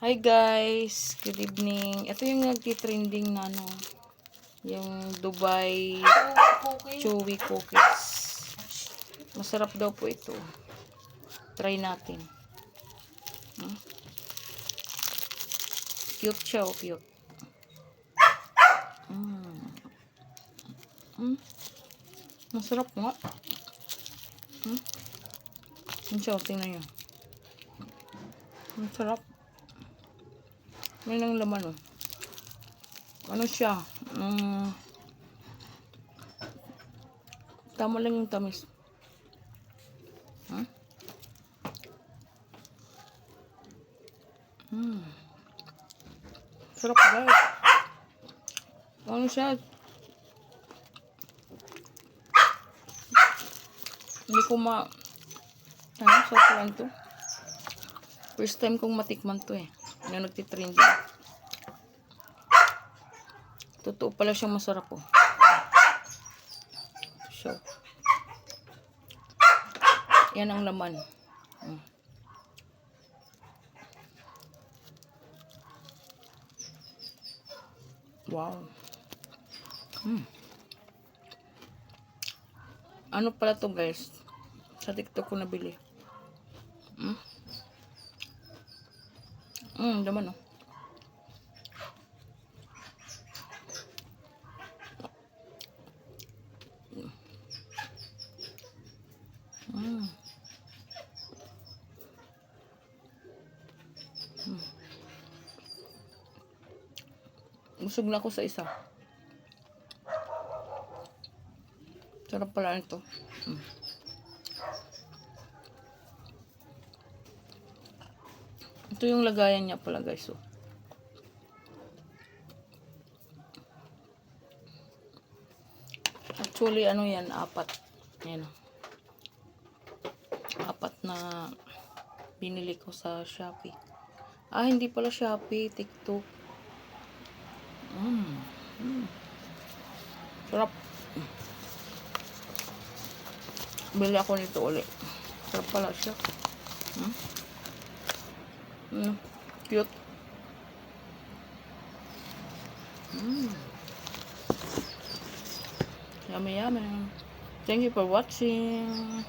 Hi guys, good evening. Ito yung nagti-trending na yung Dubai Chewy Cookies. Masarap daw po ito. Try natin. Cute siya, cute. Masarap nga. Yan siya, tingnan nyo. Masarap. May nang laman Ano siya? Tama lang yung tamis. Sarap guys. Ano siya? Hindi ko sarap lang to. First time kong matikman to Yung nagtitrending. Totoo pala siyang masarap So, yan ang laman. Wow. Ano pala to guys? Sa TikTok ko nabili. Laman Busog na ako sa isa. Sarap pala nito. Ito yung lagayan niya pala guys. Actually ano yan, 4. Yan. 4 na binili ko sa Shopee. Hindi pala Shopee, TikTok. Sarap. Bili ako nito ulit. Sarap pala siya. Cute. Yummy, yummy. Thank you for watching.